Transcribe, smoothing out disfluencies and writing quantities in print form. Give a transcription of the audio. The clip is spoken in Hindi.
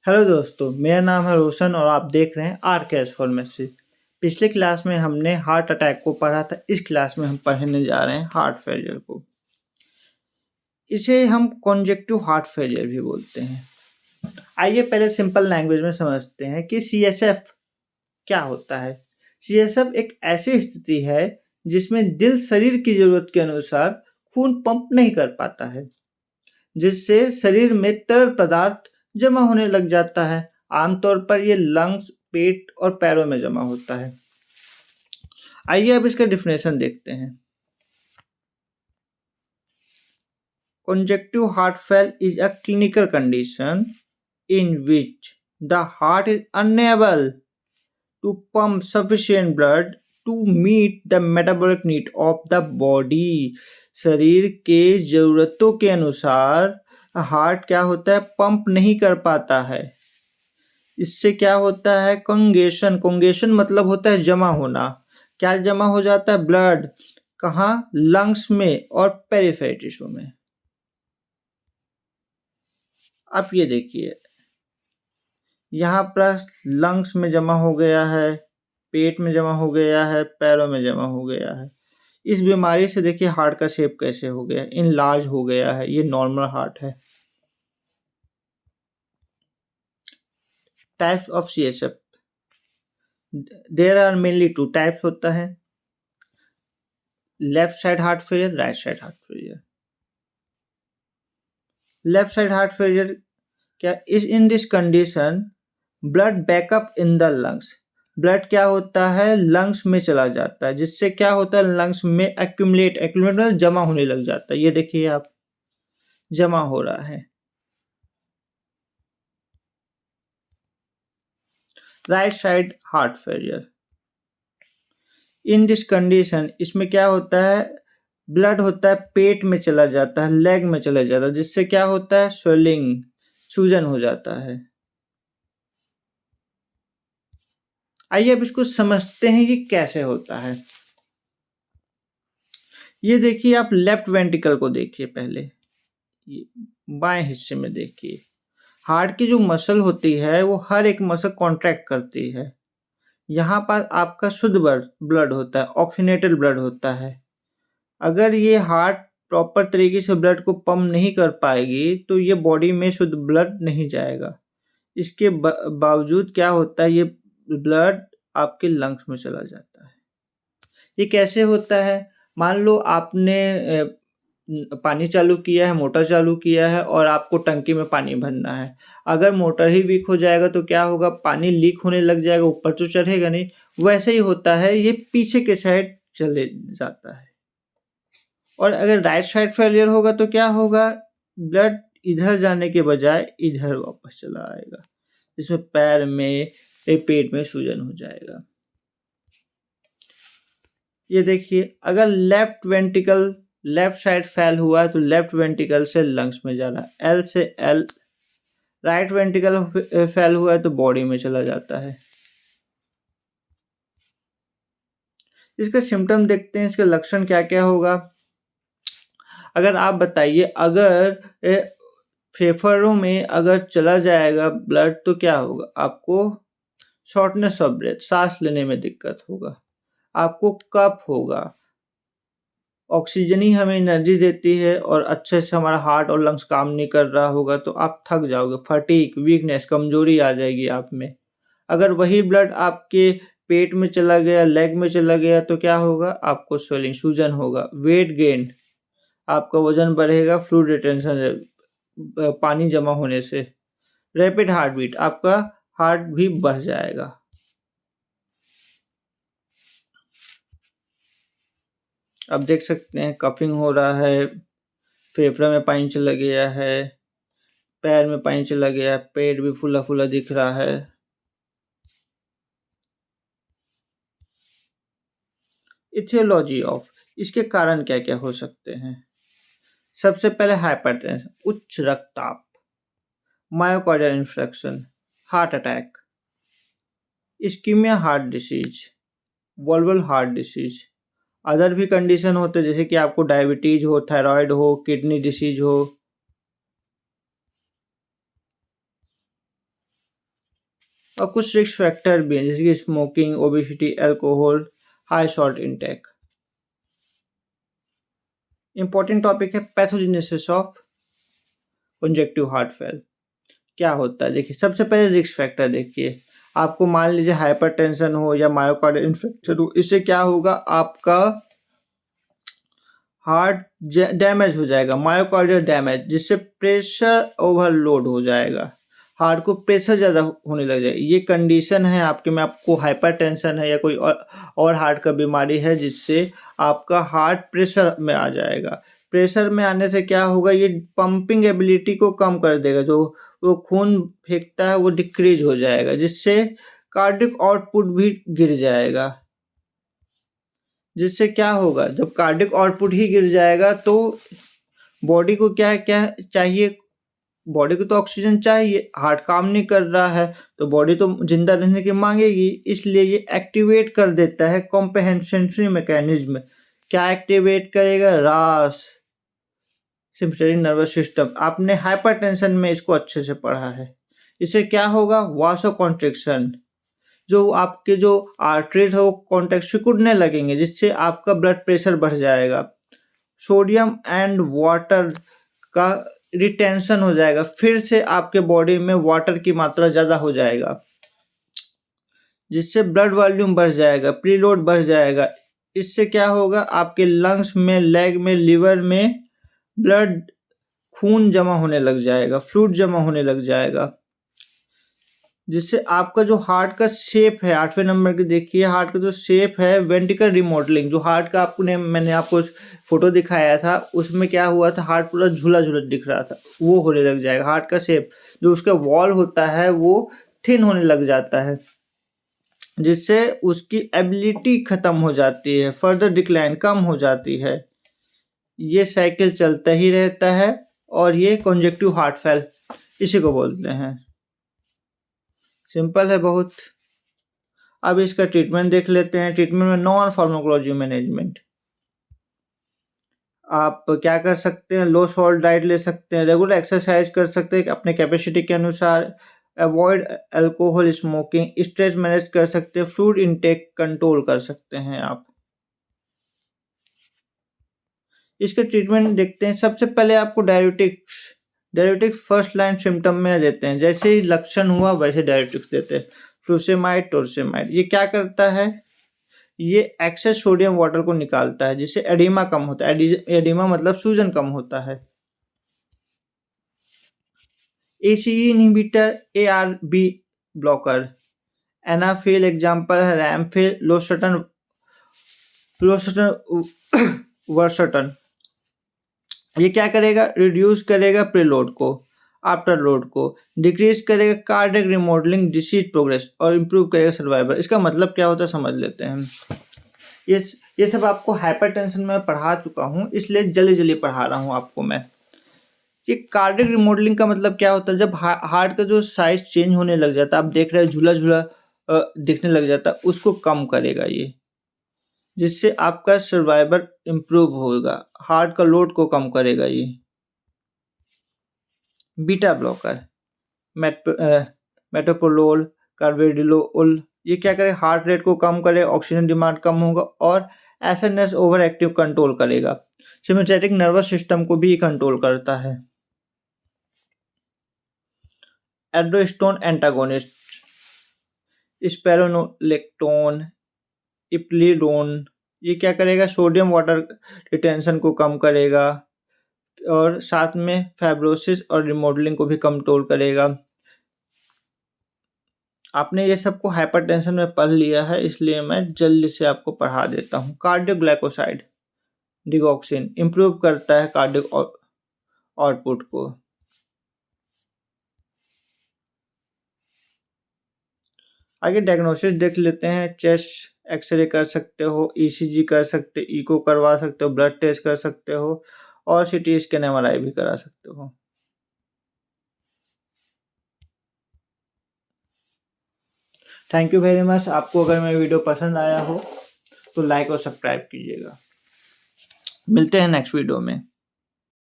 हेलो दोस्तों, मेरा नाम है रोशन और आप देख रहे हैं आर के एस फार्मेसी। पिछले क्लास में हमने हार्ट अटैक को पढ़ा था। इस क्लास में हम पढ़ने जा रहे हैं हार्ट फेलियर को। इसे हम कॉन्जेक्टिव हार्ट फेलियर भी बोलते हैं। आइए पहले सिंपल लैंग्वेज में समझते हैं कि सीएसएफ क्या होता है। सीएसएफ एक ऐसी स्थिति है जिसमें दिल शरीर की ज़रूरत के अनुसार खून पंप नहीं कर पाता है, जिससे शरीर में तरल पदार्थ जमा होने लग जाता है। आमतौर पर ये लंग्स, पेट और पैरों में जमा होता है। आइए अब इसका डिफिनेशन देखते हैं। Congestive heart failure is a clinical condition in which the heart is unable to pump sufficient blood to meet the metabolic need of the body। शरीर के ज़रूरतों के अनुसार हार्ट क्या होता है, पंप नहीं कर पाता है। इससे क्या होता है, कंगेशन मतलब होता है जमा होना। क्या जमा हो जाता है, ब्लड। कहाँ, लंग्स में और पेरिफेरल टिश्यू में। आप ये देखिए, यहाँ पर लंग्स में जमा हो गया है, पेट में जमा हो गया है, पैरों में जमा हो गया है। इस बीमारी से देखिए हार्ट का शेप कैसे हो गया, इनलार्ज हो गया है। ये नॉर्मल हार्ट है। Types of CSF, there are mainly two types होता है, left side heart failure, right side heart failure. Left side heart failure क्या is in this condition blood backup in the lungs. Blood क्या होता है, लंग्स में चला जाता है, जिससे क्या होता है, लंग्स में एक्यूमुलेट मतलब जमा होने लग जाता है। ये देखिए आप, जमा हो रहा है। Right side heart failure, in this condition इसमें क्या होता है, ब्लड होता है पेट में चला जाता है, लेग में चला जाता है, जिससे क्या होता है, स्वेलिंग, सूजन हो जाता है। आइए अब इसको समझते हैं कि कैसे होता है। ये देखिए आप लेफ्ट वेंट्रिकल को देखिए पहले, ये बाएं हिस्से में देखिए। हार्ट की जो मसल होती है वो हर एक मसल कॉन्ट्रैक्ट करती है। यहाँ पर आपका शुद्ध ब्लड होता है, ऑक्सीनेटेड ब्लड होता है। अगर ये हार्ट प्रॉपर तरीके से ब्लड को पंप नहीं कर पाएगी तो ये बॉडी में शुद्ध ब्लड नहीं जाएगा। इसके बावजूद क्या होता है, ये ब्लड आपके लंग्स में चला जाता है। ये कैसे होता है, मान लो आपने पानी चालू किया है, मोटर चालू किया है और आपको टंकी में पानी भरना है। अगर मोटर ही वीक हो जाएगा तो क्या होगा, पानी लीक होने लग जाएगा, ऊपर तो चढ़ेगा नहीं। वैसे ही होता है, ये पीछे के साइड चले जाता है। और अगर राइट साइड फेलियर होगा तो क्या होगा, ब्लड इधर जाने के बजाय इधर वापस चला आएगा, जिसमें पैर में, पेट में सूजन हो जाएगा। ये देखिए, अगर left ventricle left side fail हुआ है तो लेफ्ट वेंट्रिकल से लंग्स में जा रहा है, एल से एल। राइट वेंट्रिकल फेल हुआ है तो बॉडी में चला जाता है। इसका सिम्टम देखते हैं, इसके लक्षण क्या क्या होगा। अगर आप बताइए, अगर फेफड़ों में अगर चला जाएगा ब्लड तो क्या होगा, आपको शॉर्टनेस ऑफ ब्रेथ, सांस लेने में दिक्कत होगा, आपको कफ होगा। ऑक्सीजन ही हमें एनर्जी देती है और अच्छे से हमारा हार्ट और लंग्स काम नहीं कर रहा होगा तो आप थक जाओगे, फटीग, वीकनेस, कमजोरी आ जाएगी आप में। अगर वही ब्लड आपके पेट में चला गया, लेग में चला गया तो क्या होगा, आपको स्वेलिंग, सूजन होगा, वेट गेन, आपका वजन बढ़ेगा, फ्लूइड रिटेंशन, पानी जमा होने से। रैपिड हार्ट बीट, आपका हार्ट भी बढ़ जाएगा। अब देख सकते हैं कफिंग हो रहा है, फेफड़े में पानी चला गया है, पैर में पानी चला गया है, पेट भी फूला फूला दिख रहा है। इथियोलॉजी ऑफ, इसके कारण क्या क्या हो सकते हैं। सबसे पहले हाइपरटेंशन, उच्च रक्तचाप, myocardial infarction, heart attack, ischaemia heart disease, valvular heart disease. Other भी कंडीशन होते हैं जैसे कि आपको डायबिटीज हो, थायराइड हो, किडनी डिसीज हो। और कुछ रिस्क फैक्टर भी हैं जैसे कि smoking, obesity, alcohol, high salt intake. Important topic है pathogenesis of congestive heart fail. क्या होता है देखिए, सबसे पहले रिस्क फैक्टर देखिए। आपको मान लीजिए हाइपरटेंशन हो या मायोकार्डियल इन्फेक्शन हो, इससे क्या होगा, आपका हार्ट डैमेज हो जाएगा, मायोकार्डियल डैमेज, जिससे प्रेशर ओवरलोड हो जाएगा, हार्ट को प्रेशर ज़्यादा होने लग जाएगा। ये कंडीशन है आपके में, आपको हाइपरटेंशन है या कोई और हार्ट का बीमारी है जिससे आपका हार्ट प्रेशर में आ जाएगा। प्रेशर में आने से क्या होगा, ये पंपिंग एबिलिटी को कम कर देगा, जो वो खून फेंकता है वो डिक्रीज हो जाएगा, जिससे कार्डियक आउटपुट भी गिर जाएगा। जिससे क्या होगा, जब कार्डियक आउटपुट ही गिर जाएगा तो बॉडी को क्या क्या चाहिए, बॉडी को तो ऑक्सीजन चाहिए, हार्ट काम नहीं कर रहा है तो बॉडी तो जिंदा रहने की मांगेगी, इसलिए ये एक्टिवेट कर देता है कॉम्प्रहेंसेंट्री मैकेनिज्म। क्या एक्टिवेट करेगा, रास सिम्पथेटिक नर्वस सिस्टम। आपने हाइपरटेंशन में इसको अच्छे से पढ़ा है। इससे क्या होगा, वासोकॉन्स्ट्रिक्शन, जो आपके जो आर्टरीज है वो कॉन्ट्रैक्ट सिकुड़ने लगेंगे, जिससे आपका ब्लड प्रेशर बढ़ जाएगा। सोडियम एंड वाटर का रिटेंशन हो जाएगा, फिर से आपके बॉडी में वाटर की मात्रा ज़्यादा हो जाएगा, जिससे ब्लड वॉल्यूम बढ़ जाएगा, प्रीलोड बढ़ जाएगा। इससे क्या होगा, आपके लंग्स में, लेग में, लिवर में ब्लड खून जमा होने लग जाएगा, फ्लूइड जमा होने लग जाएगा, जिससे आपका जो हार्ट का शेप है, 8वें नंबर के देखिए, हार्ट का जो शेप है वेंट्रिकल रिमॉडलिंग, जो हार्ट का आपने मैंने आपको फोटो दिखाया था, उसमें क्या हुआ था, हार्ट पूरा झूला झूला दिख रहा था, वो होने लग जाएगा। हार्ट का शेप, जो उसका वॉल होता है वो थिन होने लग जाता है, जिससे उसकी एबिलिटी खत्म हो जाती है, फर्दर डिक्लाइन कम हो जाती है। ये साइकिल चलता ही रहता है और ये कंजेक्टिव हार्ट फेल इसी को बोलते हैं। सिंपल है बहुत। अब इसका ट्रीटमेंट देख लेते हैं। ट्रीटमेंट में नॉन फार्माकोलॉजी मैनेजमेंट, आप क्या कर सकते हैं, लो सॉल्ट डाइट ले सकते हैं, रेगुलर एक्सरसाइज कर सकते हैं अपने कैपेसिटी के अनुसार, avoid alcohol, smoking, stress manage कर सकते हैं, फ्लूइड इनटेक कंट्रोल कर सकते हैं आप। इसके ट्रीटमेंट देखते हैं। सबसे पहले आपको डायरेटिक्स फर्स्ट लाइन सिम्टम में देते हैं, जैसे ही लक्षण हुआ वैसे डायरेटिक्स देते हैं। फ्लूसेमाइड, टोरसेमाइड, ये क्या करता है, ये एक्सेस सोडियम वाटर को निकालता है, जिससे एडिमा कम होता है। एडिमा मतलब सूजन कम होता है। एसीई इनहिबिटर, एआरबी ब्लॉकर, एनाफिल एग्जांपल है रैमफिल, लोसर्टन वर्सटन। ये क्या करेगा, रिड्यूस करेगा प्रीलोड को, आफ्टर लोड को, डिक्रीज करेगा कार्डियक रिमॉडलिंग, डिसीज प्रोग्रेस और इम्प्रूव करेगा सर्वाइवल। इसका मतलब क्या होता है समझ लेते हैं। ये सब आपको हाइपरटेंशन में पढ़ा चुका हूँ, इसलिए जल्दी जल्दी पढ़ा रहा हूँ आपको मैं। ये कार्डियक रिमॉडलिंग का मतलब क्या होता है, जब हार्ट का जो साइज चेंज होने लग जाता है, आप देख रहे हैं झूला झूला दिखने लग जाता है, उसको कम करेगा ये, जिससे आपका सर्वाइवल इम्प्रूव होगा, हार्ट का लोड को कम करेगा ये। बीटा ब्लॉकर, मेटोप्रोलोल, कार्वेडिलोल, ये क्या करे, हार्ट रेट को कम करे, ऑक्सीजन डिमांड कम होगा और एसएनएस ओवर एक्टिव कंट्रोल करेगा। सिम्पैथेटिक नर्वस सिस्टम को भी कंट्रोल करता है। एड्रोस्टोन एंटागोनिस्ट, स्पेरोनोलेक्टोन, इप्लिडोन, ये क्या करेगा, सोडियम वाटर रिटेंशन को कम करेगा और साथ में फाइब्रोसिस और रिमॉडलिंग को भी कंट्रोल करेगा। आपने ये सबको हाइपरटेंशन में पढ़ लिया है, इसलिए मैं जल्दी से आपको पढ़ा देता हूँ। कार्डियोग्लाइकोसाइड, डिगॉक्सिन, इम्प्रूव करता है कार्डियक आउटपुट को। आगे डायग्नोसिस देख लेते हैं। चेस्ट एक्सरे कर सकते हो, ईसीजी कर सकते, इको करवा सकते हो, ब्लड टेस्ट कर सकते हो और सीटी स्कैन, एमआरआई भी करा सकते हो। Thank you very much. आपको अगर मेरा वीडियो पसंद आया हो तो लाइक और सब्सक्राइब कीजिएगा। मिलते हैं नेक्स्ट वीडियो में।